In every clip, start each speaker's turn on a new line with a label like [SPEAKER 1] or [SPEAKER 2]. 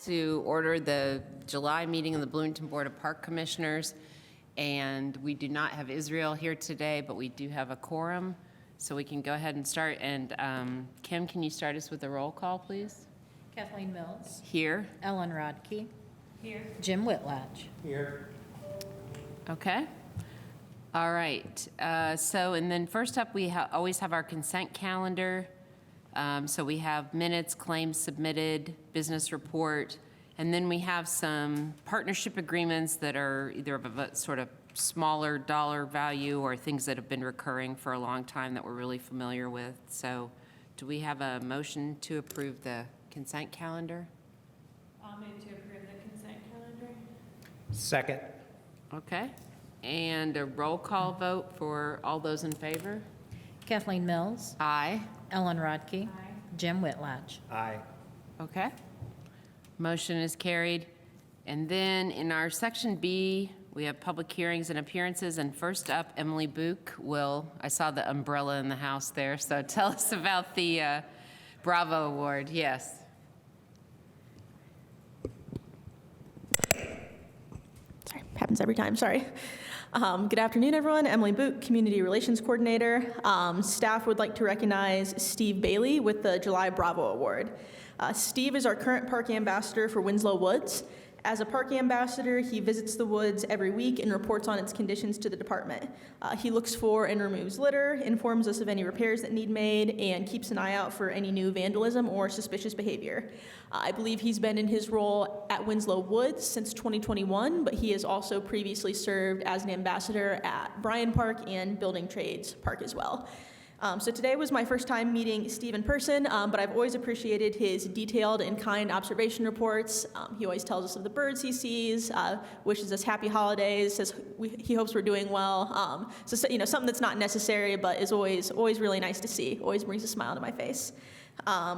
[SPEAKER 1] to order the July meeting of the Bloomington Board of Park Commissioners. And we do not have Israel here today, but we do have a quorum, so we can go ahead and start. And Kim, can you start us with a roll call, please?
[SPEAKER 2] Kathleen Mills.
[SPEAKER 1] Here.
[SPEAKER 2] Ellen Rodkey.
[SPEAKER 3] Here.
[SPEAKER 2] Jim Whitlatch.
[SPEAKER 4] Here.
[SPEAKER 1] Okay. All right. And then first up, we always have our consent calendar. So we have minutes, claims submitted, business report, and then we have some partnership agreements that are either of a sort of smaller dollar value or things that have been recurring for a long time that we're really familiar with. So do we have a motion to approve the consent calendar?
[SPEAKER 3] I'll move to approve the consent calendar.
[SPEAKER 4] Second.
[SPEAKER 1] Okay. And a roll call vote for all those in favor?
[SPEAKER 2] Kathleen Mills.
[SPEAKER 1] Aye.
[SPEAKER 2] Ellen Rodkey.
[SPEAKER 3] Aye.
[SPEAKER 2] Jim Whitlatch.
[SPEAKER 4] Aye.
[SPEAKER 1] Okay. Motion is carried. And then in our section B, we have public hearings and appearances. And first up, Emily Book I saw the umbrella in the house there, so tell us about the Bravo Award. Yes.
[SPEAKER 5] Sorry, happens every time, sorry. Good afternoon, everyone. Emily Boot, Community Relations Coordinator. Staff would like to recognize Steve Bailey with the July Bravo Award. Steve is our current park ambassador for Winslow Woods. As a park ambassador, he visits the woods every week and reports on its conditions to the department. He looks for and removes litter, informs us of any repairs that need made, and keeps an eye out for any new vandalism or suspicious behavior. I believe he's been in his role at Winslow Woods since 2021, but he has also previously served as an ambassador at Bryan Park and Building Trades Park as well. So today was my first time meeting Steve in person, but I've always appreciated his detailed and kind observation reports. He always tells us of the birds he sees, wishes us happy holidays, says he hopes we're doing well. So something that's not necessary, but is always really nice to see. Always brings a smile to my face.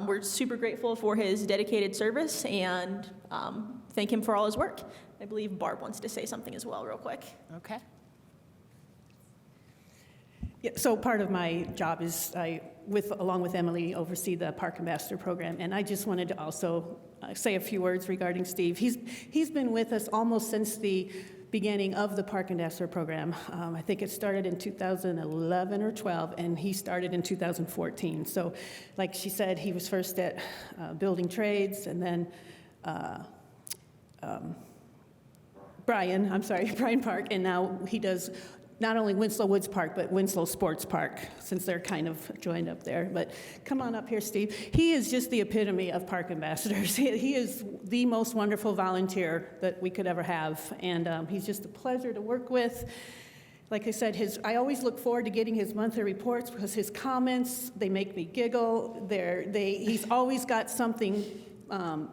[SPEAKER 5] We're super grateful for his dedicated service and thank him for all his work. I believe Barb wants to say something as well, real quick.
[SPEAKER 1] Okay.
[SPEAKER 6] Yeah, so part of my job is along with Emily, oversee the Park Ambassador Program, and I just wanted to also say a few words regarding Steve. He's been with us almost since the beginning of the Park Ambassador Program. I think it started in 2011 or 12, and he started in 2014. So, like she said, he was first at Building Trades, and then Bryan Park, and now he does not only Winslow Woods Park, but Winslow Sports Park, since they're kind of joined up there. But come on up here, Steve. He is just the epitome of park ambassadors. He is the most wonderful volunteer that we could ever have, and he's just a pleasure to work with. Like I said, I always look forward to getting his monthly reports because his comments, they make me giggle. He's always got something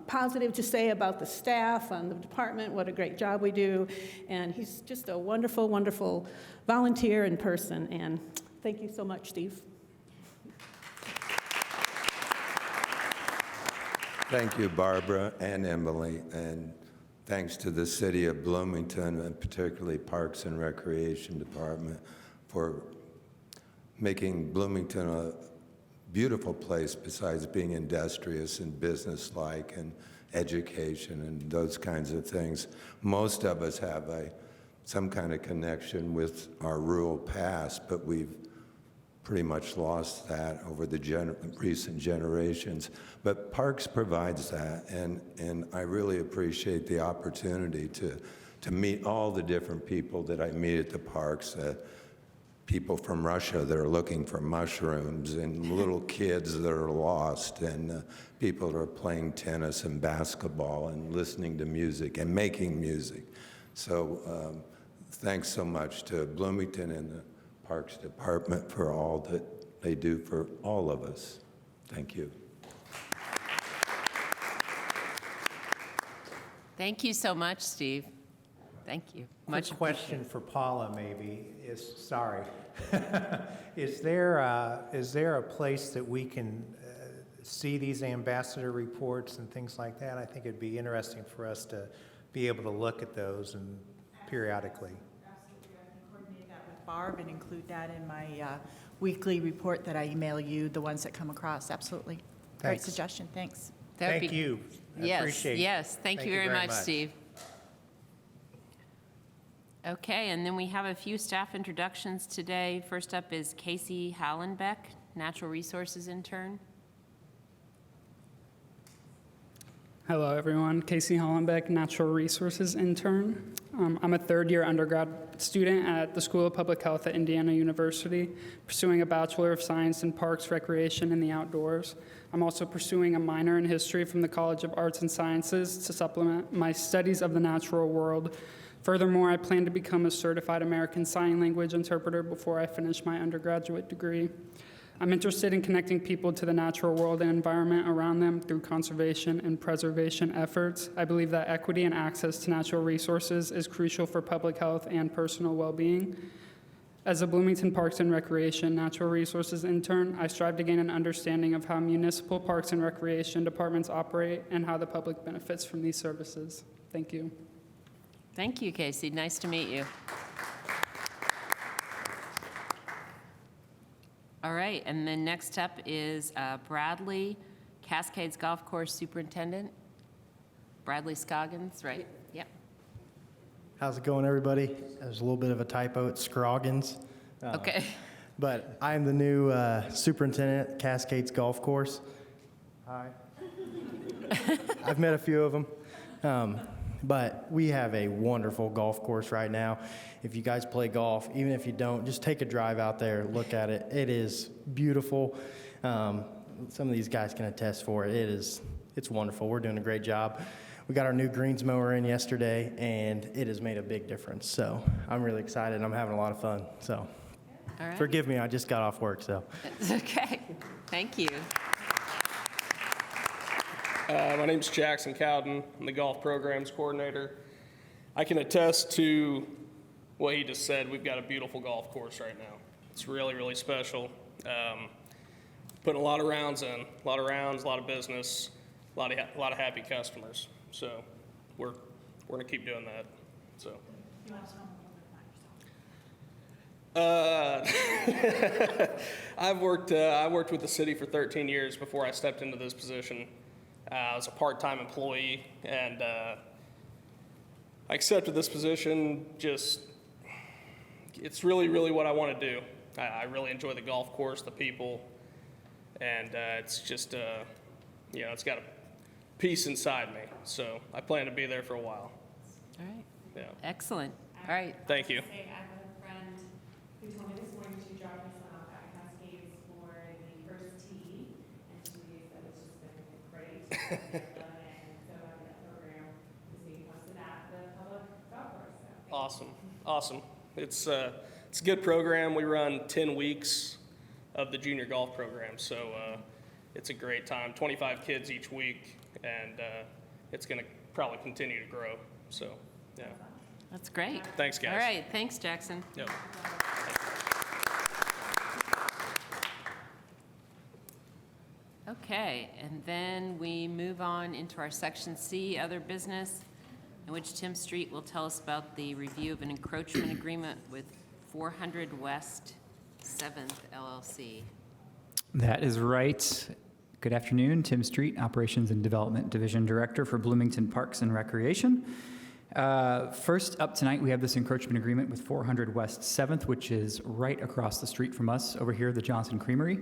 [SPEAKER 6] positive to say about the staff and the department, what a great job we do. And he's just a wonderful, wonderful volunteer in person. And thank you so much, Steve.
[SPEAKER 7] Thank you, Barbara and Emily. And thanks to the City of Bloomington, and particularly Parks and Recreation Department, for making Bloomington a beautiful place besides being industrious and businesslike and education and those kinds of things. Most of us have some kind of connection with our rural past, but we've pretty much lost that over the recent generations. But Parks provides that, and I really appreciate the opportunity to meet all the different people that I meet at the parks. People from Russia that are looking for mushrooms, and little kids that are lost, and people that are playing tennis and basketball and listening to music and making music. So thanks so much to Bloomington and the Parks Department for all that they do for all of us. Thank you.
[SPEAKER 1] Thank you so much, Steve. Thank you.
[SPEAKER 4] Much question for Paula, maybe. Is there a place that we can see these ambassador reports and things like that? I think it'd be interesting for us to be able to look at those and periodically.
[SPEAKER 8] Absolutely. I can coordinate that with Barb and include that in my weekly report that I email you, the ones that come across. Absolutely. Great
[SPEAKER 4] Thanks.
[SPEAKER 8] suggestion. Thanks.
[SPEAKER 4] Thank you. I
[SPEAKER 1] Yes,
[SPEAKER 4] appreciate.
[SPEAKER 1] yes, thank you very much, Steve. Okay, and then we have a few staff introductions today. First up is Casey Hallenbeck, Natural Resources Intern.
[SPEAKER 9] Hello, everyone. Casey Hollenbeck, Natural Resources Intern. I'm a third-year undergrad student at the School of Public Health at Indiana University, pursuing a Bachelor of Science in Parks, Recreation, and the Outdoors. I'm also pursuing a minor in history from the College of Arts and Sciences to supplement my studies of the natural world. Furthermore, I plan to become a certified American Sign Language interpreter before I finish my undergraduate degree. I'm interested in connecting people to the natural world and environment around them through conservation and preservation efforts. I believe that equity and access to natural resources is crucial for public health and personal well-being. As a Bloomington Parks and Recreation Natural Resources Intern, I strive to gain an understanding of how municipal parks and recreation departments operate and how the public benefits from these services. Thank you.
[SPEAKER 1] Thank you, Casey. Nice to meet you. All right, and then next up is Bradley, Cascades Golf Course Superintendent. Bradley Scoggins, right? Yep.
[SPEAKER 10] How's it going, everybody? There's a little bit of a typo. It's Scroggins.
[SPEAKER 1] Okay.
[SPEAKER 10] But I'm the new superintendent at Cascades Golf Course. Hi. I've met a few of them. But we have a wonderful golf course right now. If you guys play golf, even if you don't, just take a drive out there, look at it. It is beautiful. Some of these guys can attest for it. It's wonderful. We're doing a great job. We got our new greens mower in yesterday, and it has made a big difference. So I'm really excited. I'm having a lot of fun. So
[SPEAKER 1] All right.
[SPEAKER 10] forgive me, I just got off work. So
[SPEAKER 1] That's okay. Thank you.
[SPEAKER 11] My name's Jackson Cowden. I'm the golf programs coordinator. I can attest to what he just said. We've got a beautiful golf course right now. It's really, really special. Putting a lot of rounds in, a lot of business, a lot of happy customers. So we're gonna keep doing that. So.
[SPEAKER 8] You want to tell them a little bit about yourself?
[SPEAKER 11] I worked with the city for 13 years before I stepped into this position. I was a part-time employee, and I accepted this position. It's really, really what I want to do. I really enjoy the golf course, the people, and it's just, it's got a peace inside me. So I plan to be there for a while.
[SPEAKER 1] All right.
[SPEAKER 11] Yeah.
[SPEAKER 1] Excellent. All right.
[SPEAKER 11] Thank you.
[SPEAKER 3] I have a friend who told me this morning to drop my son off at Cascades for the first tee, and she said it's just been great. And so I did that program is being posted at the public golf course. So.
[SPEAKER 11] Awesome. It's a good program. We run 10 weeks of the junior golf program, so it's a great time. 25 kids each week, and it's going to probably continue to grow. So, yeah.
[SPEAKER 1] That's great.
[SPEAKER 11] Thanks, guys.
[SPEAKER 1] All right. Thanks, Jackson.
[SPEAKER 11] Yep.
[SPEAKER 1] Okay, and then we move on into our Section C, Other Business, in which Tim Street will tell us about the review of an encroachment agreement with 400 West 7th LLC.
[SPEAKER 12] That is right. Good afternoon. Tim Street, Operations and Development Division Director for Bloomington Parks and Recreation. First up tonight, we have this encroachment agreement with 400 West 7th, which is right across the street from us over here, the Johnson Creamery.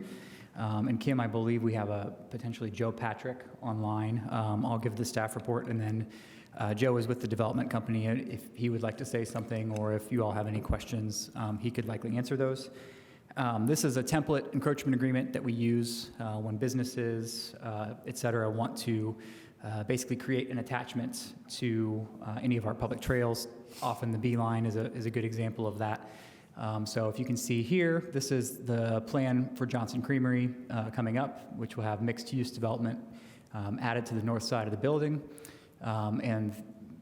[SPEAKER 12] And Kim, I believe we have a potentially Joe Patrick online. I'll give the staff report, and then Joe is with the development company. If he would like to say something, or if you all have any questions, he could likely answer those. This is a template encroachment agreement that we use when businesses, et cetera, want to basically create an attachment to any of our public trails. Often the Beeline is a good example of that. So if you can see here, this is the plan for Johnson Creamery coming up, which will have mixed-use development added to the north side of the building. And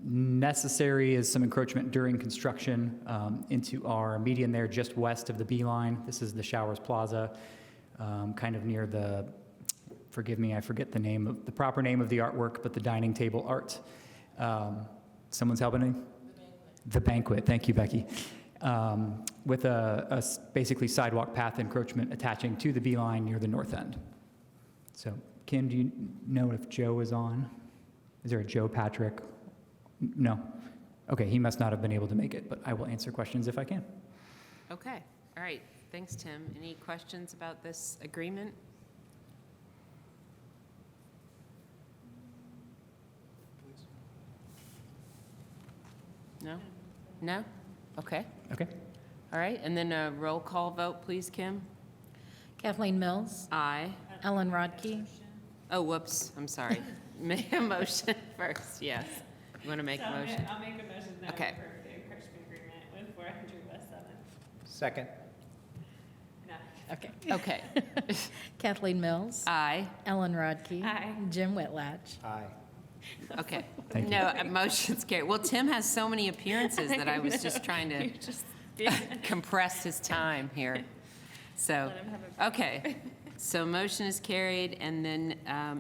[SPEAKER 12] necessary is some encroachment during construction into our median there just west of the Beeline. This is the Showers Plaza, kind of near the, forgive me, I forget the proper name of the artwork, but the dining table art. Someone's helping me? The Banquet. Thank you, Becky. With a basically sidewalk path encroachment attaching to the Beeline near the north end. So, Kim, do you know if Joe is on? Is there a Joe Patrick? No. Okay, he must not have been able to make it, but I will answer questions if I can.
[SPEAKER 1] Okay, all right. Thanks, Tim. Any questions about this agreement? No? No? Okay.
[SPEAKER 12] Okay.
[SPEAKER 1] All right, and then a roll call vote, please, Kim?
[SPEAKER 2] Kathleen Mills,
[SPEAKER 1] Aye.
[SPEAKER 2] Ellen Rodkey,
[SPEAKER 1] Oh, whoops, I'm sorry. Make a motion first, yes. You want to make a motion?
[SPEAKER 3] I'll make a motion that we
[SPEAKER 1] Okay.
[SPEAKER 3] approve the encroachment agreement with 400 West 7th.
[SPEAKER 4] Second.
[SPEAKER 2] okay.
[SPEAKER 1] Okay.
[SPEAKER 2] Kathleen Mills,
[SPEAKER 1] Aye.
[SPEAKER 2] Ellen Rodkey.
[SPEAKER 3] Aye.
[SPEAKER 2] Jim Whitlatch.
[SPEAKER 4] Aye.
[SPEAKER 1] Okay.
[SPEAKER 12] Thank you.
[SPEAKER 1] No, motion's carried. Well, Tim has so many appearances that I was just trying to compress his time here. So, okay. So motion is carried, and then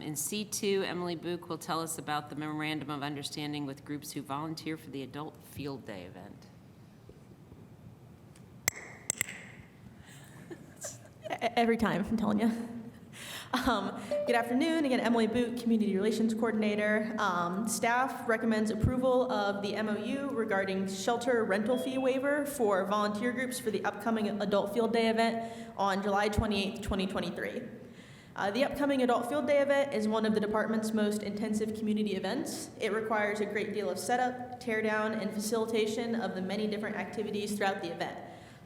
[SPEAKER 1] in C2, Emily Book will tell us about the memorandum of understanding with groups who volunteer for the Adult Field Day event.
[SPEAKER 5] Every time, I'm telling you. Good afternoon. Again, Emily Boot, Community Relations Coordinator. Staff recommends approval of the MOU regarding shelter rental fee waiver for volunteer groups for the upcoming Adult Field Day event on July 28th, 2023. The upcoming Adult Field Day event is one of the department's most intensive community events. It requires a great deal of setup, teardown, and facilitation of the many different activities throughout the event.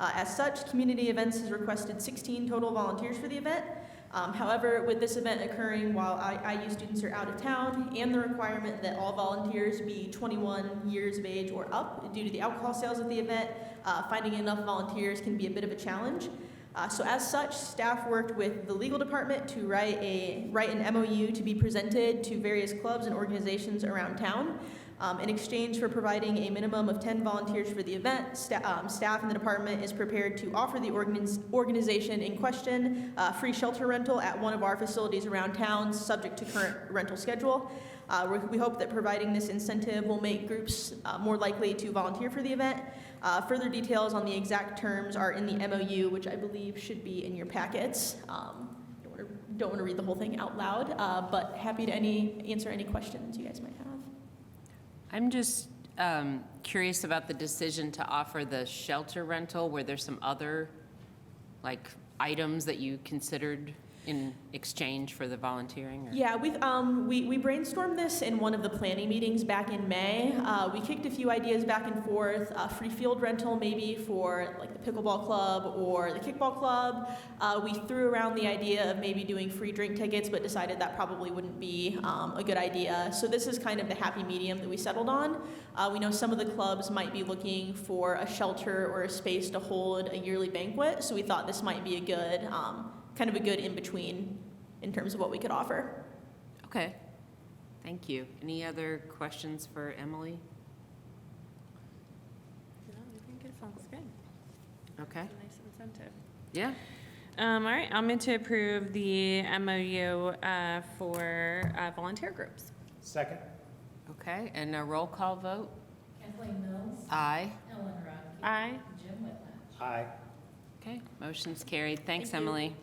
[SPEAKER 5] As such, Community Events has requested 16 total volunteers for the event. However, with this event occurring while IU students are out of town and the requirement that all volunteers be 21 years of age or up due to the alcohol sales at the event, finding enough volunteers can be a bit of a challenge. So as such, staff worked with the legal department to write an MOU to be presented to various clubs and organizations around town. In exchange for providing a minimum of 10 volunteers for the event, staff in the department is prepared to offer the organization in question free shelter rental at one of our facilities around town, subject to current rental schedule. We hope that providing this incentive will make groups more likely to volunteer for the event. Further details on the exact terms are in the MOU, which I believe should be in your packets. Don't want to read the whole thing out loud, but happy to answer any questions you guys might have.
[SPEAKER 1] I'm just curious about the decision to offer the shelter rental. Were there some other, like, items that you considered in exchange for the volunteering? Or?
[SPEAKER 5] Yeah, we brainstormed this in one of the planning meetings back in May. We kicked a few ideas back and forth. Free field rental maybe for like the pickleball club or the kickball club. We threw around the idea of maybe doing free drink tickets, but decided that probably wouldn't be a good idea. So this is kind of the happy medium that we settled on. We know some of the clubs might be looking for a shelter or a space to hold a yearly banquet, so we thought this might be a good kind of a good in-between in terms of what we could offer.
[SPEAKER 1] Okay, thank you. Any other questions for Emily?
[SPEAKER 3] No, I think it sounds good.
[SPEAKER 1] Okay,
[SPEAKER 3] Nice incentive.
[SPEAKER 1] yeah,
[SPEAKER 3] All right, I'll move to approve the MOU for volunteer groups.
[SPEAKER 4] Second.
[SPEAKER 1] okay, and a roll call vote?
[SPEAKER 2] Kathleen Mills,
[SPEAKER 1] Aye.
[SPEAKER 2] Ellen Rodkey.
[SPEAKER 3] Aye.
[SPEAKER 2] Jim Whitlatch.
[SPEAKER 4] Aye.
[SPEAKER 1] Okay, motion's carried. Thanks,
[SPEAKER 3] Thank you.
[SPEAKER 1] Emily.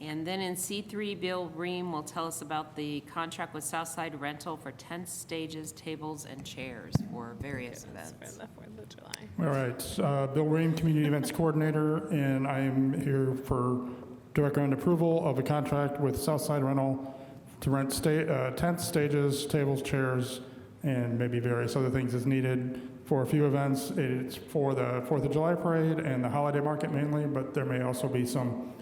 [SPEAKER 1] And then in C3, Bill Ream will tell us about the contract with Southside Rental for tent stages, tables, and chairs for various
[SPEAKER 3] That's
[SPEAKER 1] events.
[SPEAKER 3] for the 4th of July.
[SPEAKER 13] All right, Bill Ream, Community Events Coordinator, and I am here to recommend approval of a contract with Southside Rental to rent tents, stages, tables, chairs, and maybe various other things as needed for a few events. It's for the 4th of July parade and the holiday market mainly, but there may also be some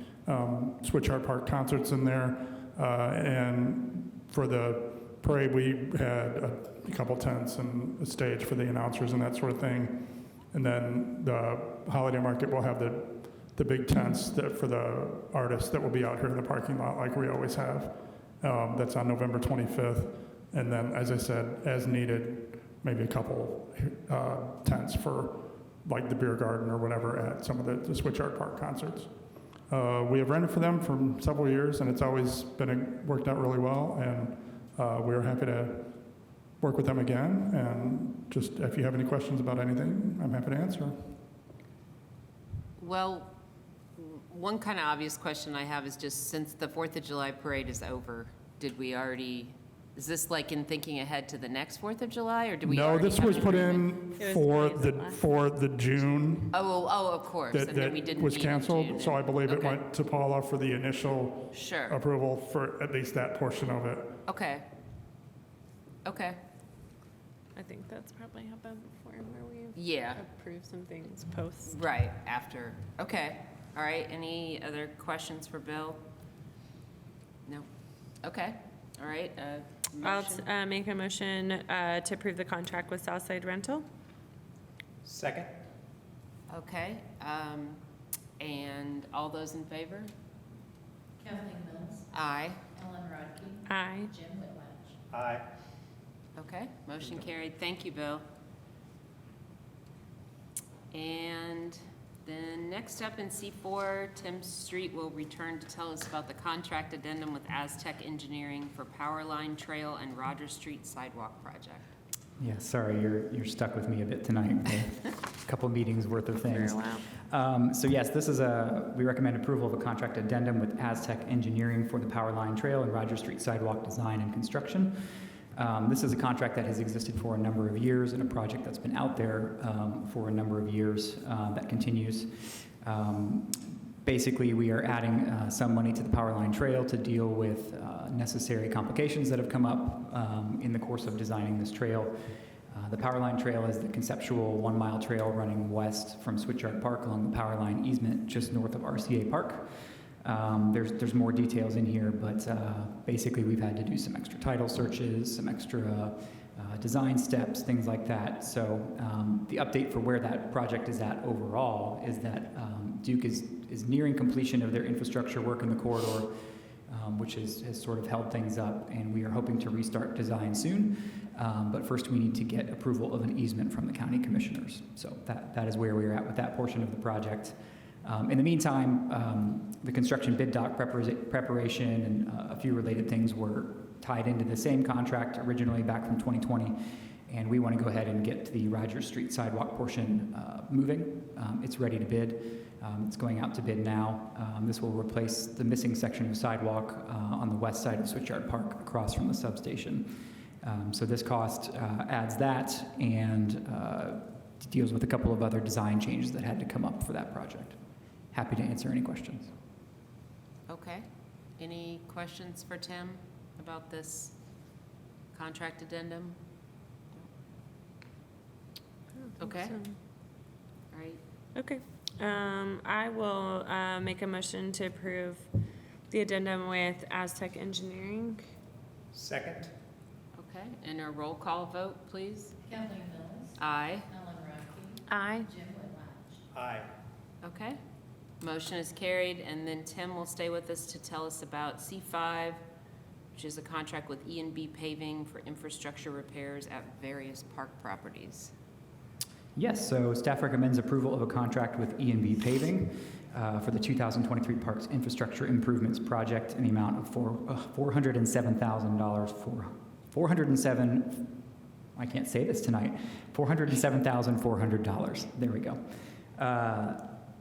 [SPEAKER 13] Switchard Park concerts in there. And for the parade, we had a couple tents and a stage for the announcers and that sort of thing. And then the holiday market will have the big tents for the artists that will be out here in the parking lot like we always have. That's on November 25th. And then, as I said, as needed, maybe a couple tents for like the beer garden or whatever at some of the Switchard Park concerts. We have rented for them for several years, and it's always worked out really well, and we're happy to work with them again. And just if you have any questions about anything, I'm happy to answer.
[SPEAKER 1] Well, one kind of obvious question I have is just since the 4th of July parade is over, did we already Is this like in thinking ahead to the next 4th of July, or do we
[SPEAKER 13] No,
[SPEAKER 1] already
[SPEAKER 13] this
[SPEAKER 1] have
[SPEAKER 13] was
[SPEAKER 1] an
[SPEAKER 13] put
[SPEAKER 1] agreement?
[SPEAKER 13] in for the June
[SPEAKER 1] Of course,
[SPEAKER 13] that
[SPEAKER 1] and then we didn't
[SPEAKER 13] was
[SPEAKER 1] meet in
[SPEAKER 13] canceled.
[SPEAKER 1] June.
[SPEAKER 13] So I believe it
[SPEAKER 1] Okay.
[SPEAKER 13] went to Paula for the initial
[SPEAKER 1] Sure,
[SPEAKER 13] approval for at least that portion of it.
[SPEAKER 1] okay. Okay,
[SPEAKER 14] I think that's probably happened before where we
[SPEAKER 1] yeah,
[SPEAKER 14] approve some things post.
[SPEAKER 1] right, after, okay. All right, any other questions for Bill? No? Okay, all right,
[SPEAKER 14] I'll
[SPEAKER 1] motion?
[SPEAKER 14] make a motion to approve the contract with Southside Rental.
[SPEAKER 4] Second?
[SPEAKER 1] Okay, and all those in favor?
[SPEAKER 2] Kathleen Mills,
[SPEAKER 1] Aye.
[SPEAKER 2] Ellen Rodkey,
[SPEAKER 14] Aye.
[SPEAKER 2] Jim Whitlatch.
[SPEAKER 4] Aye.
[SPEAKER 1] Okay, motion carried. Thank you, Bill. And then next up in C4, Tim Street will return to tell us about the contract addendum with Aztec Engineering for Power Line Trail and Rogers Street Sidewalk Project.
[SPEAKER 12] Yeah, sorry, you're stuck with me a bit tonight. A couple meetings worth of things.
[SPEAKER 14] For a while.
[SPEAKER 12] So yes, we recommend approval of a contract addendum with Aztec Engineering for the Power Line Trail and Rogers Street Sidewalk design and construction. This is a contract that has existed for a number of years and a project that's been out there for a number of years that continues. Basically, we are adding some money to the Power Line Trail to deal with necessary complications that have come up in the course of designing this trail. The Power Line Trail is the conceptual 1-mile trail running west from Switchyard Park along the Power Line easement just north of RCA Park. There's more details in here, but basically we've had to do some extra title searches, some extra design steps, things like that. So the update for where that project is at overall is that Duke is nearing completion of their infrastructure work in the corridor, which has sort of held things up, and we are hoping to restart design soon. But first we need to get approval of an easement from the county commissioners. So that is where we are at with that portion of the project. In the meantime, the construction bid doc preparation and a few related things were tied into the same contract originally back from 2020, and we want to go ahead and get the Rogers Street sidewalk portion moving. It's ready to bid. It's going out to bid now. This will replace the missing section of sidewalk on the west side of Switchyard Park across from the substation. So this cost adds that and deals with a couple of other design changes that had to come up for that project. Happy to answer any questions.
[SPEAKER 1] Okay. Any questions for Tim about this contract addendum? Okay. All right.
[SPEAKER 14] Okay. I will make a motion to approve the addendum with Aztec Engineering.
[SPEAKER 4] Second?
[SPEAKER 1] Okay, and a roll call vote, please.
[SPEAKER 2] Kathleen Mills,
[SPEAKER 1] Aye.
[SPEAKER 2] Ellen Rodkey,
[SPEAKER 14] Aye.
[SPEAKER 2] Jim Whitlatch.
[SPEAKER 4] Aye.
[SPEAKER 1] Okay. Motion is carried, and then Tim will stay with us to tell us about C5, which is a contract with E&B Paving for infrastructure repairs at various park properties.
[SPEAKER 12] Yes, so staff recommends approval of a contract with E&B Paving for the 2023 Parks Infrastructure Improvements Project in the amount of $407,000 for $407,400. There we go.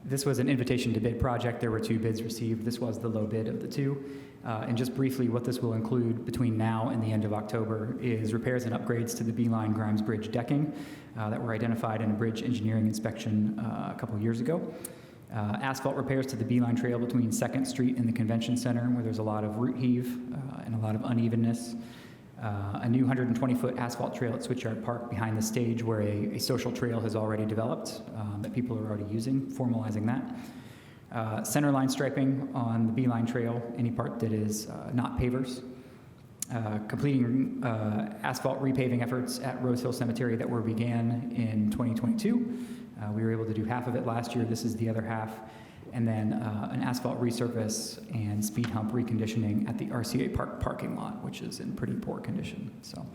[SPEAKER 12] This was an invitation to bid project. There were 2 bids received. This was the low bid of the 2. And just briefly, what this will include between now and the end of October is repairs and upgrades to the Beeline Grimes Bridge decking that were identified in a bridge engineering inspection a couple years ago. Asphalt repairs to the Beeline Trail between 2nd Street and the Convention Center, where there's a lot of root heave and a lot of unevenness. A new 120-foot asphalt trail at Switchyard Park behind the stage where a social trail has already developed that people are already using, formalizing that. Center line striping on the Beeline Trail, any part that is not pavers. Completing asphalt repaving efforts at Rose Hill Cemetery that were began in 2022. We were able to do half of it last year. This is the other half. And then an asphalt resurface and speed hump reconditioning at the RCA Park parking lot, which is in pretty poor condition. So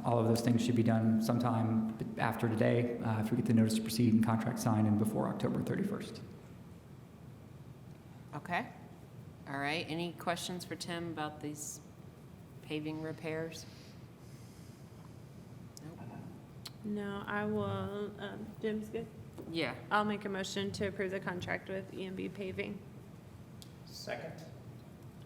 [SPEAKER 12] all of those things should be done sometime after today if we get the notice to proceed and contract signed and before October 31st.
[SPEAKER 1] Okay. All right. Any questions for Tim about these paving repairs?
[SPEAKER 14] No, I will. Jim's good.
[SPEAKER 1] Yeah.
[SPEAKER 14] I'll make a motion to approve the contract with E&B Paving.
[SPEAKER 4] Second?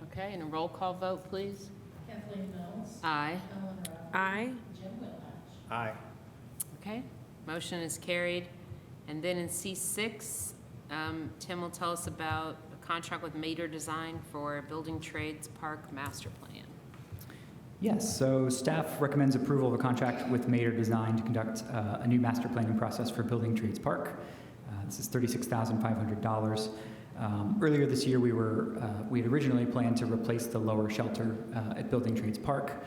[SPEAKER 1] Okay, and a roll call vote, please.
[SPEAKER 2] Kathleen Mills.
[SPEAKER 1] Aye.
[SPEAKER 2] Ellen Rogers.
[SPEAKER 14] Aye.
[SPEAKER 2] Jim Whitlatch.
[SPEAKER 4] Aye.
[SPEAKER 1] Okay, motion is carried. And then in C6, Tim will tell us about a contract with Mater Design for Building Trades Park Master Plan.
[SPEAKER 12] Yes, so staff recommends approval of a contract with Mater Design to conduct a new master planning process for Building Trades Park. This is $36,500. Earlier this year, we had originally planned to replace the lower shelter at Building Trades Park.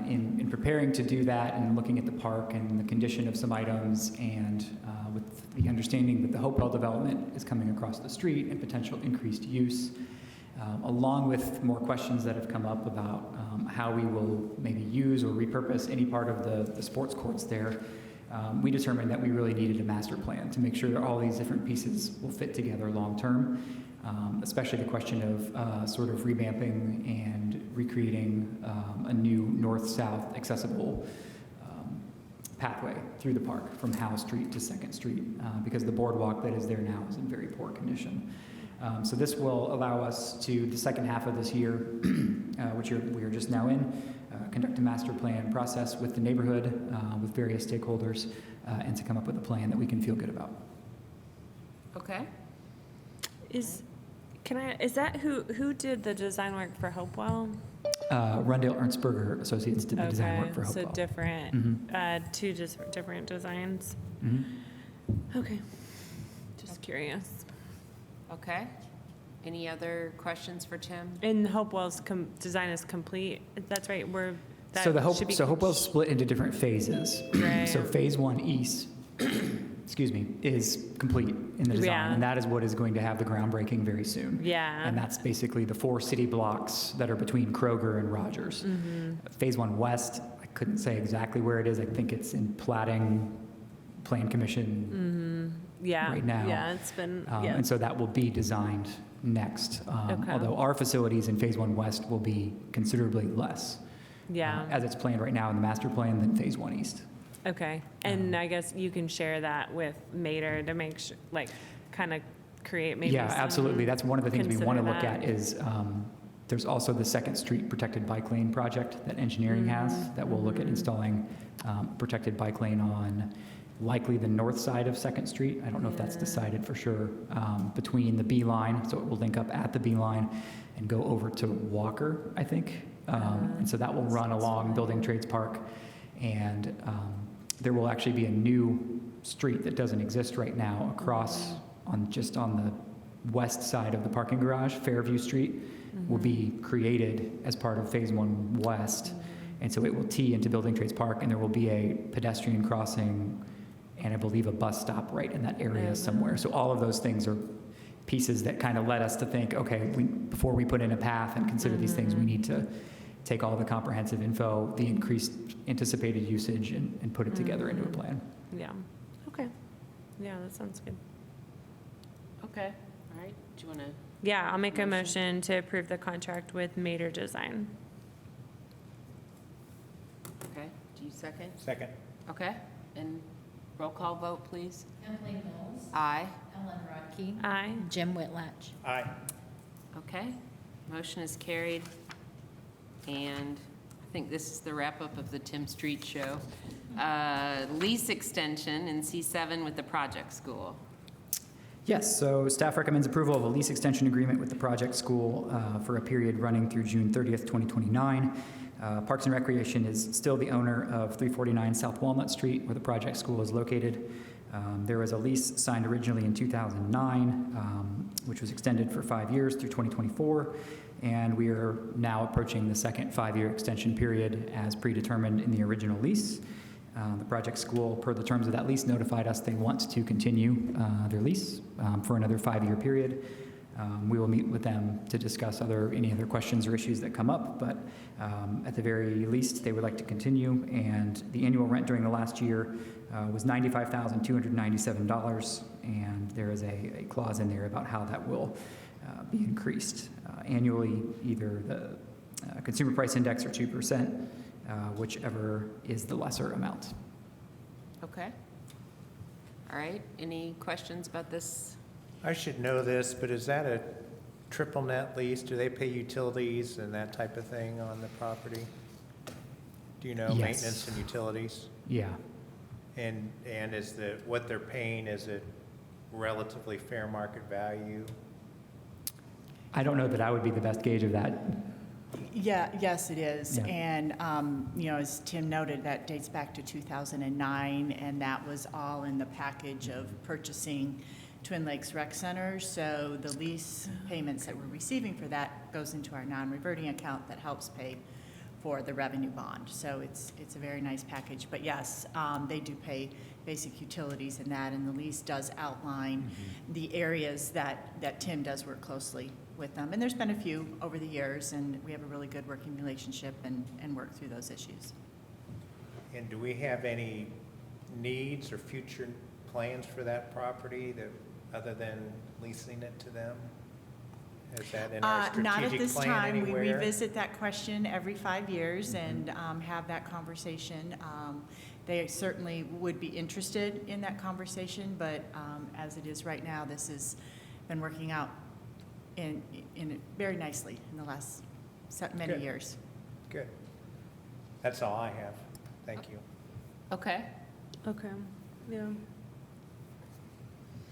[SPEAKER 12] In preparing to do that and looking at the park and the condition of some items and with the understanding that the Hopewell development is coming across the street and potential increased use, along with more questions that have come up about how we will maybe use or repurpose any part of the sports courts there, we determined that we really needed a master plan to make sure that all these different pieces will fit together long term, especially the question of sort of revamping and recreating a new north-south accessible pathway through the park from Howe Street to 2nd Street because the boardwalk that is there now is in very poor condition. So this will allow us to, the second half of this year, which we are just now in, conduct a master plan process with the neighborhood, with various stakeholders, and to come up with a plan that we can feel good about.
[SPEAKER 1] Okay.
[SPEAKER 14] Is that who did the design work for Hopewell?
[SPEAKER 12] Rundale Ernstberger Associates did the design work for Hopewell.
[SPEAKER 14] So different,
[SPEAKER 12] Mhm.
[SPEAKER 14] two different designs.
[SPEAKER 12] Mhm.
[SPEAKER 14] Okay, just curious.
[SPEAKER 1] Okay. Any other questions for Tim?
[SPEAKER 14] And Hopewell's design is complete. That's right.
[SPEAKER 12] So Hopewell's split into different phases.
[SPEAKER 14] Right.
[SPEAKER 12] So phase 1 east, excuse me, is complete in the design,
[SPEAKER 14] Yeah.
[SPEAKER 12] and that is what is going to have the groundbreaking very soon.
[SPEAKER 14] Yeah.
[SPEAKER 12] And that's basically the 4 city blocks that are between Kroger and Rogers. Phase 1 west, I couldn't say exactly where it is. I think it's in Plan Commission
[SPEAKER 14] Yeah.
[SPEAKER 12] right now.
[SPEAKER 14] Yeah, it's been, yeah.
[SPEAKER 12] And so that will be designed next.
[SPEAKER 14] Okay.
[SPEAKER 12] Although our facilities in phase 1 west will be considerably less.
[SPEAKER 14] Yeah.
[SPEAKER 12] As it's planned right now in the master plan than phase 1 east.
[SPEAKER 14] Okay. And I guess you can share that with Mater to make sure, like, kind of create maybe
[SPEAKER 12] Yeah,
[SPEAKER 14] some-
[SPEAKER 12] absolutely. That's one of the things we want to
[SPEAKER 14] consider
[SPEAKER 12] look
[SPEAKER 14] that.
[SPEAKER 12] at is there's also the 2nd Street protected bike lane project that engineering has that will look at installing protected bike lane on likely the north side of 2nd Street. I don't know if that's decided for sure, between the B line, so it will link up at the B line and go over to Walker, I think. And so that will run along Building Trades Park. And there will actually be a new street that doesn't exist right now across on the west side of the parking garage. Fairview Street will be created as part of phase 1 west. And so it will tee into Building Trades Park, and there will be a pedestrian crossing and I believe a bus stop right in that area somewhere. So all of those things are pieces that kind of led us to think, okay, before we put in a path and consider these things, we need to take all the comprehensive info, the increased anticipated usage, and put it together into a plan.
[SPEAKER 14] Yeah. Okay. Yeah, that sounds good.
[SPEAKER 1] Okay, all right. Do you want to?
[SPEAKER 14] Yeah, I'll make a motion to approve the contract with Mater Design.
[SPEAKER 1] Okay, do you second?
[SPEAKER 4] Second.
[SPEAKER 1] Okay, and roll call vote, please.
[SPEAKER 2] Kathleen Mills.
[SPEAKER 1] Aye.
[SPEAKER 2] Ellen Rodkey.
[SPEAKER 14] Aye.
[SPEAKER 2] Jim Whitlatch.
[SPEAKER 4] Aye.
[SPEAKER 1] Okay, motion is carried. And I think this is the wrap-up of the Tim Street Show. Lease extension in C7 with the project school.
[SPEAKER 12] Yes, so staff recommends approval of a lease extension agreement with the project school for a period running through June 30th, 2029. Parks and Recreation is still the owner of 349 South Walnut Street, where the project school is located. There was a lease signed originally in 2009, which was extended for 5 years through 2024, and we are now approaching the second 5-year extension period as predetermined in the original lease. The project school, per the terms of that lease, notified us they want to continue their lease for another 5-year period. We will meet with them to discuss any other questions or issues that come up, but at the very least, they would like to continue, and the annual rent during the last year was $95,297, and there is a clause in there about how that will be increased annually, either the consumer price index or 2%, whichever is the lesser amount.
[SPEAKER 1] Okay. All right, any questions about this?
[SPEAKER 4] I should know this, but is that a triple net lease? Do they pay utilities and that type of thing on the property? Do you know,
[SPEAKER 12] Yes.
[SPEAKER 4] maintenance and utilities?
[SPEAKER 12] Yeah.
[SPEAKER 4] And is what they're paying, is it relatively fair market value?
[SPEAKER 12] I don't know that I would be the best gauge of that.
[SPEAKER 8] Yeah, yes, it is.
[SPEAKER 12] Yeah.
[SPEAKER 8] And, as Tim noted, that dates back to 2009, and that was all in the package of purchasing Twin Lakes Rec Center. So the lease payments that we're receiving for that goes into our non-reverting account that helps pay for the revenue bond. So it's a very nice package. But yes, they do pay basic utilities in that, and the lease does outline the areas that Tim does work closely with them. And there's been a few over the years, and we have a really good working relationship and work through those issues.
[SPEAKER 4] And do we have any needs or future plans for that property that, other than leasing it to them? Is that in our
[SPEAKER 8] Not at
[SPEAKER 4] strategic
[SPEAKER 8] this
[SPEAKER 4] plan
[SPEAKER 8] time. We
[SPEAKER 4] anywhere?
[SPEAKER 8] revisit that question every 5 years and have that conversation. They certainly would be interested in that conversation, but as it is right now, this has been working out in very nicely in the last many
[SPEAKER 4] Good.
[SPEAKER 8] years.
[SPEAKER 4] Good. That's all I have. Thank you.
[SPEAKER 1] Okay.
[SPEAKER 14] Okay, yeah.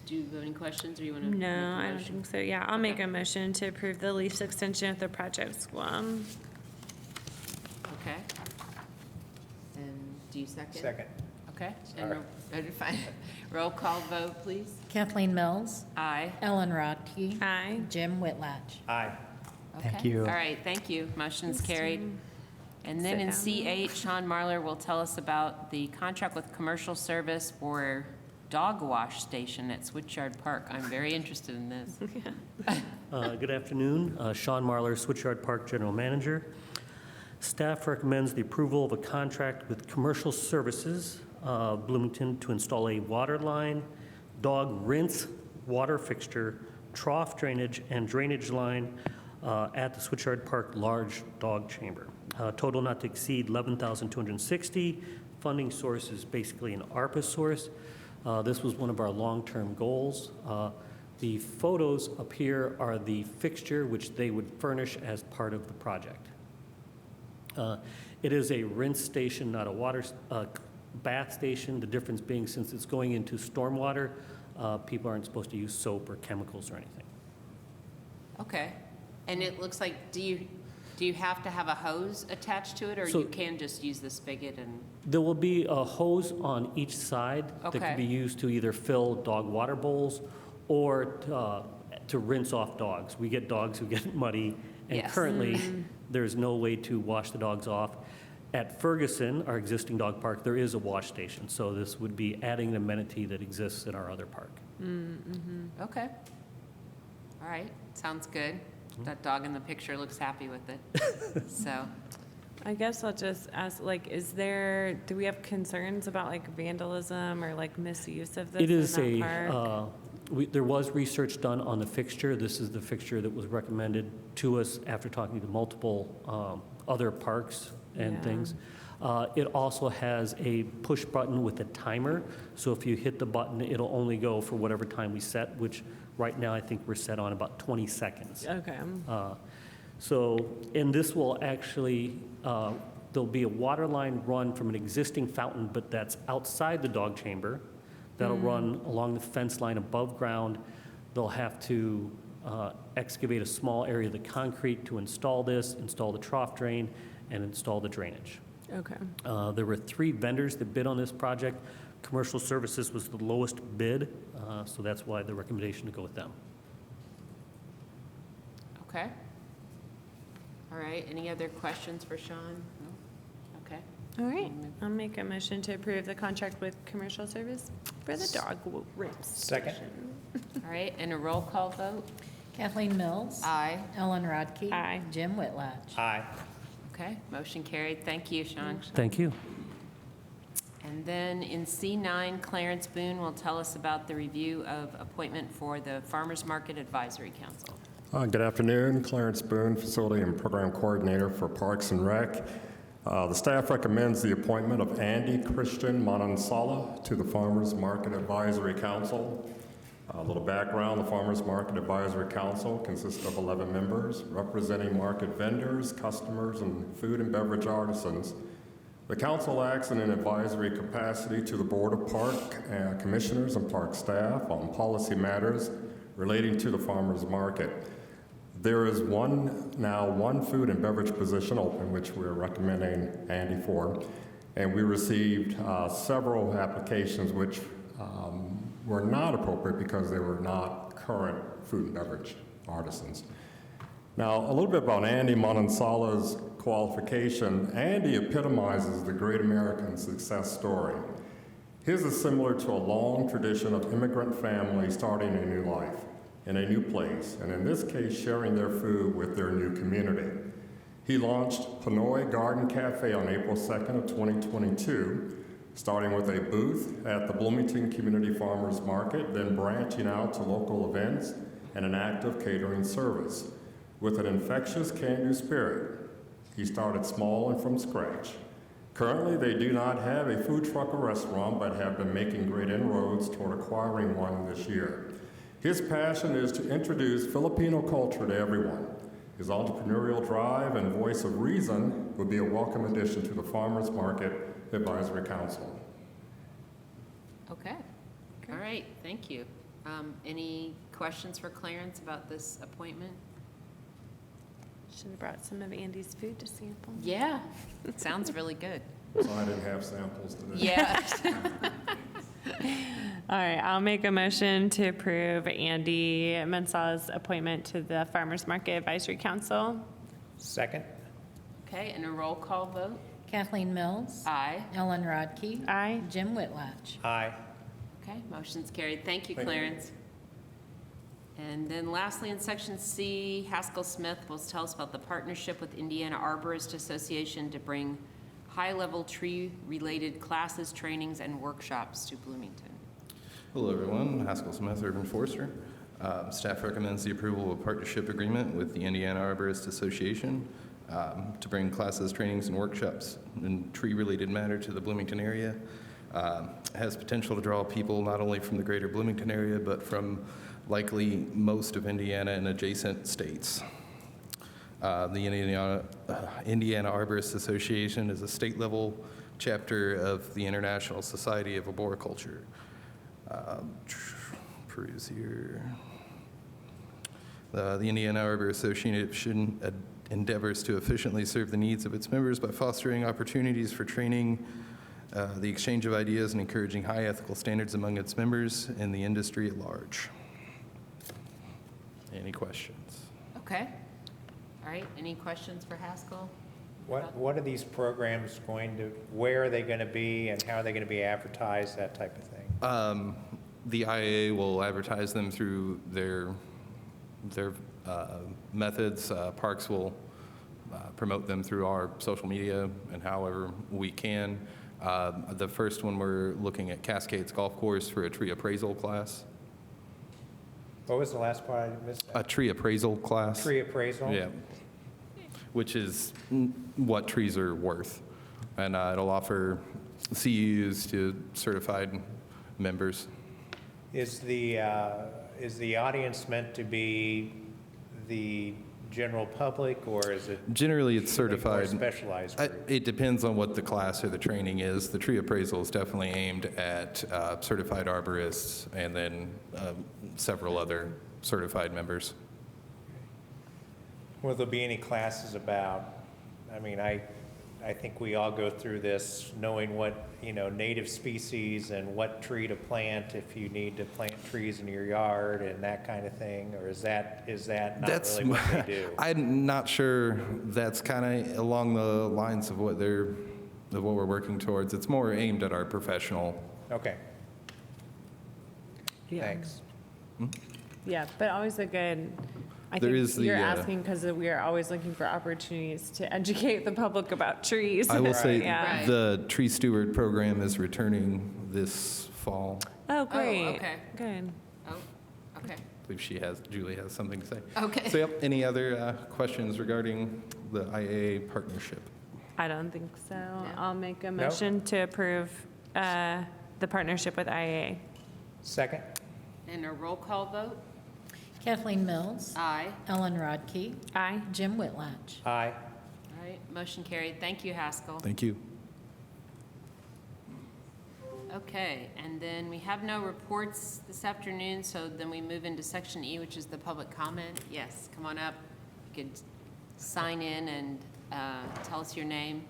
[SPEAKER 1] Do you have any questions, or you want to?
[SPEAKER 14] No, I don't think so. Yeah, I'll make a motion to approve the lease extension of the project Guam.
[SPEAKER 1] Okay. And do you second?
[SPEAKER 4] Second.
[SPEAKER 1] Okay.
[SPEAKER 4] Sorry.
[SPEAKER 1] And fine. Roll call vote, please.
[SPEAKER 2] Kathleen Mills,
[SPEAKER 1] Aye.
[SPEAKER 2] Ellen Rodkey,
[SPEAKER 14] Aye.
[SPEAKER 2] Jim Whitlatch.
[SPEAKER 4] Aye.
[SPEAKER 12] Thank
[SPEAKER 1] Okay.
[SPEAKER 12] you.
[SPEAKER 1] All right, thank you. Motion's carried. And then in
[SPEAKER 14] Sit down.
[SPEAKER 1] C8, Sean Marlar will tell us about the contract with commercial service for dog wash station at Switchyard Park. I'm very interested in this.
[SPEAKER 15] Good afternoon. Sean Marlar, Switchyard Park General Manager. Staff recommends the approval of a contract with Commercial Services Bloomington to install a water line, dog rinse water fixture, trough drainage, and drainage line at the Switchyard Park Large Dog Chamber. Total not to exceed $11,260. Funding source is basically an ARPA source. This was one of our long-term goals. The photos up here are the fixture which they would furnish as part of the project. It is a rinse station, not a water bath station. The difference being, since it's going into stormwater, people aren't supposed to use soap or chemicals or anything.
[SPEAKER 1] Okay. And it looks like, do you have to have a hose attached to it, or
[SPEAKER 15] So-
[SPEAKER 1] you can just use the spigot and?
[SPEAKER 15] There will be a hose on each side that
[SPEAKER 1] Okay.
[SPEAKER 15] can be used to either fill dog water bowls or to rinse off dogs. We get dogs who get muddy, and
[SPEAKER 1] Yes.
[SPEAKER 15] currently, there's no way to wash the dogs off. At Ferguson, our existing dog park, there is a wash station, so this would be adding an amenity that exists in our other park.
[SPEAKER 1] Okay. All right, sounds good. That dog in the picture looks happy with it. So,
[SPEAKER 14] I guess I'll just ask, do we have concerns about like vandalism or like misuse of this
[SPEAKER 15] It is
[SPEAKER 14] in that park?
[SPEAKER 15] there was research done on the fixture. This is the fixture that was recommended to us after talking to multiple other parks and
[SPEAKER 14] Yeah.
[SPEAKER 15] things. It also has a push button with a timer, so if you hit the button, it'll only go for whatever time we set, which right now I think we're set on about 20 seconds.
[SPEAKER 14] Okay.
[SPEAKER 15] And this will actually, there'll be a water line run from an existing fountain, but that's outside the dog chamber. That'll run along the fence line above ground. They'll have to excavate a small area of the concrete to install this, install the trough drain, and install the drainage.
[SPEAKER 14] Okay.
[SPEAKER 15] There were 3 vendors that bid on this project. Commercial Services was the lowest bid, so that's why the recommendation to go with them.
[SPEAKER 1] okay. All right, any other questions for Sean? No? Okay.
[SPEAKER 14] All right. I'll make a motion to approve the contract with Commercial Service for the dog rinse.
[SPEAKER 4] Second.
[SPEAKER 14] station.
[SPEAKER 1] All right, and a roll call vote?
[SPEAKER 2] Kathleen Mills,
[SPEAKER 1] Aye.
[SPEAKER 2] Ellen Rodkey.
[SPEAKER 14] Aye.
[SPEAKER 2] Jim Whitlatch.
[SPEAKER 4] Aye.
[SPEAKER 1] Okay, motion carried. Thank you, Sean.
[SPEAKER 15] Thank you.
[SPEAKER 1] And then in C9, Clarence Boone will tell us about the review of appointment for the Farmers Market Advisory Council.
[SPEAKER 16] Good afternoon, Clarence Boone, Facility and Program Coordinator for Parks and Rec. The staff recommends the appointment of Andy Christian Manansala to the Farmers Market Advisory Council. A little background, the Farmers Market Advisory Council consists of 11 members representing market vendors, customers, and food and beverage artisans. The council acts in an advisory capacity to the Board of Park Commissioners and Park staff on policy matters relating to the farmers market. There is now one food and beverage position open, which we're recommending Andy for, and we received several applications which were not appropriate because they were not current food and beverage artisans. Now, a little bit about Andy Manansala's qualification. Andy epitomizes the great American success story. His is similar to a long tradition of immigrant families starting a new life in a new place, and in this case, sharing their food with their new community. He launched Pinoy Garden Cafe on April 2nd of 2022, starting with a booth at the Bloomington Community Farmers Market, then branching out to local events and an active catering service. With an infectious can-do spirit, he started small and from scratch. Currently, they do not have a food truck or restaurant, but have been making great inroads toward acquiring one this year. His passion is to introduce Filipino culture to everyone. His entrepreneurial drive and voice of reason would be a welcome addition to the Farmers Market Advisory Council.
[SPEAKER 1] Okay. All right, thank you. Any questions for Clarence about this appointment?
[SPEAKER 14] Should have brought some of Andy's food to sample.
[SPEAKER 1] Yeah, it sounds really good.
[SPEAKER 16] So I didn't have samples today.
[SPEAKER 1] Yeah.
[SPEAKER 14] All right, I'll make a motion to approve Andy Mansala's appointment to the Farmers Market Advisory Council.
[SPEAKER 4] Second?
[SPEAKER 1] Okay, and a roll call vote?
[SPEAKER 2] Kathleen Mills.
[SPEAKER 1] Aye.
[SPEAKER 2] Ellen Rodkey.
[SPEAKER 14] Aye.
[SPEAKER 2] Jim Whitlatch.
[SPEAKER 4] Aye.
[SPEAKER 1] Okay, motion's carried. Thank you,
[SPEAKER 16] Thank you.
[SPEAKER 1] Clarence. And then lastly, in section C, Haskell Smith will tell us about the partnership with Indiana Arborist Association to bring high-level tree-related classes, trainings, and workshops to Bloomington.
[SPEAKER 17] Hello, everyone. Haskell Smith, Urban Forester. Staff recommends the approval of a partnership agreement with the Indiana Arborist Association to bring classes, trainings, and workshops in tree-related matter to the Bloomington area. Has potential to draw people not only from the greater Bloomington area, but from likely most of Indiana and adjacent states. The Indiana Arborist Association is a state-level chapter of the International Society of Arboriculture. Peruse here. The Indiana Arborist Association endeavors to efficiently serve the needs of its members by fostering opportunities for training, the exchange of ideas, and encouraging high ethical standards among its members and the industry at large. Any questions?
[SPEAKER 1] Okay. All right, any questions for Haskell?
[SPEAKER 4] What are these programs going to, where are they going to be, and how are they going to be advertised, that type of thing?
[SPEAKER 17] The IAA will advertise them through their methods. Parks will promote them through our social media and however we can. The first one, we're looking at Cascades Golf Course for a tree appraisal class.
[SPEAKER 4] What was the last part I missed?
[SPEAKER 17] A tree appraisal class.
[SPEAKER 4] Tree appraisal?
[SPEAKER 17] Yeah. Which is what trees are worth. And it'll offer CUs to certified members.
[SPEAKER 4] Is the audience meant to be the general public, or is it?
[SPEAKER 17] Generally, it's
[SPEAKER 4] more
[SPEAKER 17] certified.
[SPEAKER 4] specialized group?
[SPEAKER 17] It depends on what the class or the training is. The tree appraisal is definitely aimed at certified arborists and then several other certified members.
[SPEAKER 4] Will there be any classes about, I mean, I think we all go through this knowing what, native species and what tree to plant if you need to plant trees in your yard and that kind of thing, or is that not really what they do?
[SPEAKER 17] I'm not sure that's kind of along the lines of what we're working towards. It's more aimed at our professional.
[SPEAKER 4] Okay.
[SPEAKER 14] Yeah.
[SPEAKER 4] Thanks.
[SPEAKER 14] Yeah, but always a good, I
[SPEAKER 17] There
[SPEAKER 14] think
[SPEAKER 17] is the,
[SPEAKER 14] you're asking because we are always looking for opportunities to educate the public about trees.
[SPEAKER 17] I will say
[SPEAKER 14] Yeah.
[SPEAKER 17] the tree steward program is returning this fall.
[SPEAKER 14] Oh, great.
[SPEAKER 1] okay.
[SPEAKER 14] Good.
[SPEAKER 1] Oh, okay.
[SPEAKER 17] I believe Julie has something to say.
[SPEAKER 1] Okay.
[SPEAKER 17] So, yep, any other questions regarding the IAA partnership?
[SPEAKER 14] I don't think so. I'll make a motion to approve the partnership with IAA.
[SPEAKER 4] Second?
[SPEAKER 1] And a roll call vote?
[SPEAKER 2] Kathleen Mills.
[SPEAKER 1] Aye.
[SPEAKER 2] Ellen Rodkey.
[SPEAKER 14] Aye.
[SPEAKER 2] Jim Whitlatch.
[SPEAKER 4] Aye.
[SPEAKER 1] All right, motion carried. Thank you, Haskell.
[SPEAKER 17] Thank you.
[SPEAKER 1] Okay, and then we have no reports this afternoon, so then we move into section E, which is the public comment. Yes, come on up. You could sign in and tell us your name.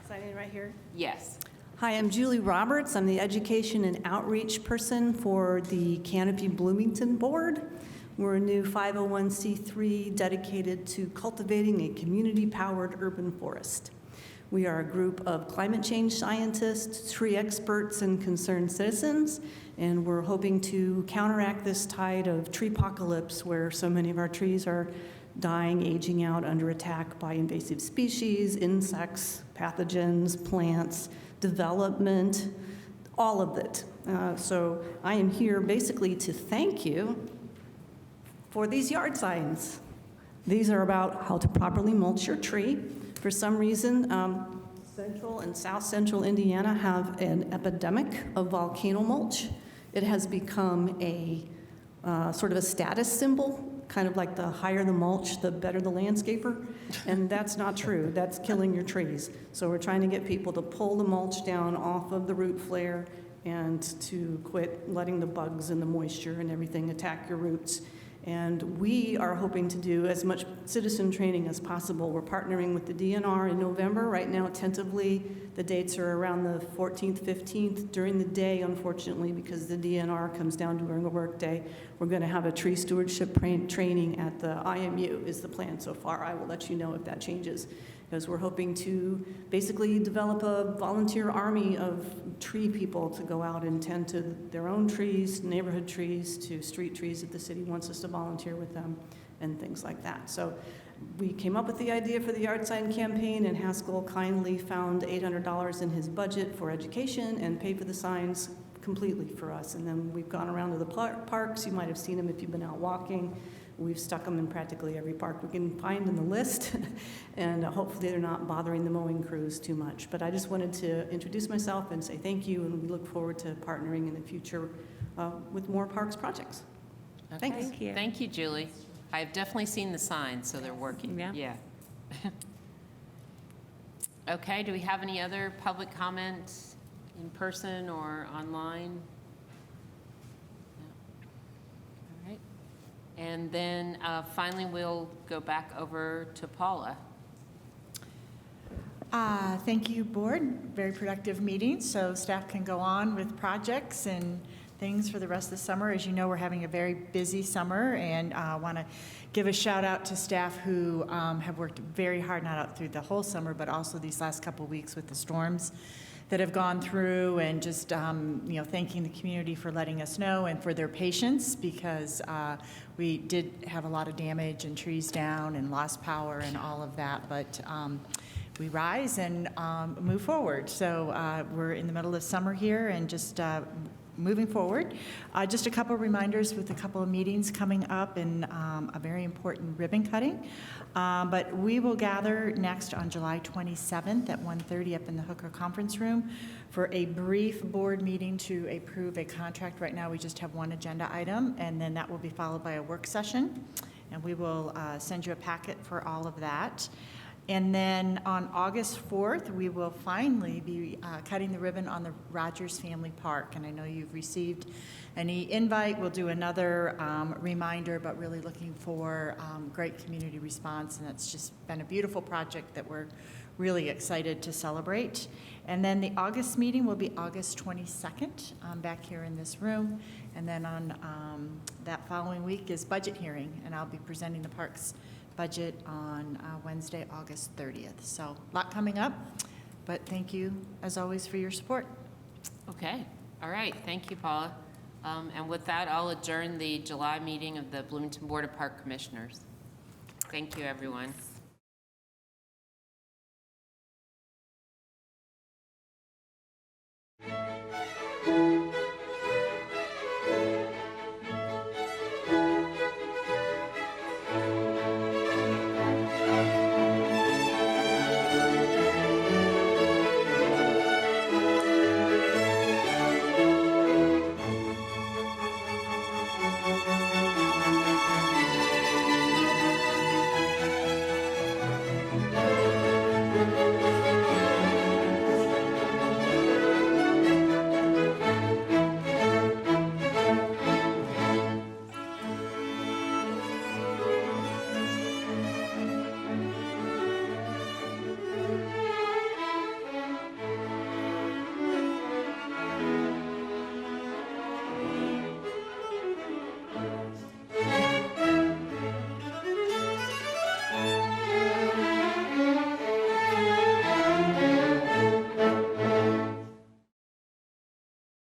[SPEAKER 18] Sign in right here.
[SPEAKER 1] Yes.
[SPEAKER 18] Hi, I'm Julie Roberts. I'm the Education and Outreach Person for the Canopy Bloomington Board. We're a new 501c3 dedicated to cultivating a community-powered urban forest. We are a group of climate change scientists, tree experts, and concerned citizens, and we're hoping to counteract this tide of tree apocalypse where so many of our trees are dying, aging out under attack by invasive species, insects, pathogens, plants, development, all of it. So I am here basically to thank you for these yard signs. These are about how to properly mulch your tree. For some reason, Central and South Central Indiana have an epidemic of volcano mulch. It has become a sort of a status symbol, kind of like the higher the mulch, the better the landscaper. And that's not true. That's killing your trees. So we're trying to get people to pull the mulch down off of the root flare and to quit letting the bugs and the moisture and everything attack your roots. And we are hoping to do as much citizen training as possible. We're partnering with the DNR in November. Right now, tentatively, the dates are around the 14th, 15th. During the day, unfortunately, because the DNR comes down during a work day, we're going to have a tree stewardship training at the IMU is the plan so far. I will let you know if that changes, because we're hoping to basically develop a volunteer army of tree people to go out and tend to their own trees, neighborhood trees, to street trees if the city wants us to volunteer with them, and things like that. So we came up with the idea for the yard sign campaign, and Haskell kindly found $800 in his budget for education and paid for the signs completely for us. And then we've gone around to the parks. You might have seen them if you've been out walking. We've stuck them in practically every park we can find in the list, and hopefully they're not bothering the mowing crews too much. But I just wanted to introduce myself and say thank you, and we look forward to partnering in the future with more parks projects.
[SPEAKER 1] Okay.
[SPEAKER 18] Thanks.
[SPEAKER 14] Thank you.
[SPEAKER 1] Thank you, Julie. I've definitely seen the signs, so they're working.
[SPEAKER 14] Yeah.
[SPEAKER 1] Okay, do we have any other public comments in person or online? No. All right. And then finally, we'll go back over to Paula.
[SPEAKER 8] Thank you, board. Very productive meeting, so staff can go on with projects and things for the rest of the summer. As you know, we're having a very busy summer, and I want to give a shout out to staff who have worked very hard, not out through the whole summer, but also these last couple of weeks with the storms that have gone through, and just thanking the community for letting us know and for their patience, because we did have a lot of damage and trees down and lost power and all of that, but we rise and move forward. So we're in the middle of summer here, and just moving forward. Just a couple of reminders with a couple of meetings coming up, and a very important ribbon cutting. But we will gather next on July 27th at 1:30 up in the Hooker Conference Room for a brief board meeting to approve a contract. Right now, we just have one agenda item, and then that will be followed by a work session. And we will send you a packet for all of that. And then on August 4th, we will finally be cutting the ribbon on the Rogers Family Park. And I know you've received any invite. We'll do another reminder, but really looking for great community response. And it's just been a beautiful project that we're really excited to celebrate. And then the August meeting will be August 22nd, back here in this room. And then on that following week is budget hearing, and I'll be presenting the parks budget on Wednesday, August 30th. So a lot coming up, but thank you, as always, for your support.
[SPEAKER 1] Okay, all right, thank you, Paula. And with that, I'll adjourn the July meeting of the Bloomington Board of Park Commissioners. Thank you, everyone.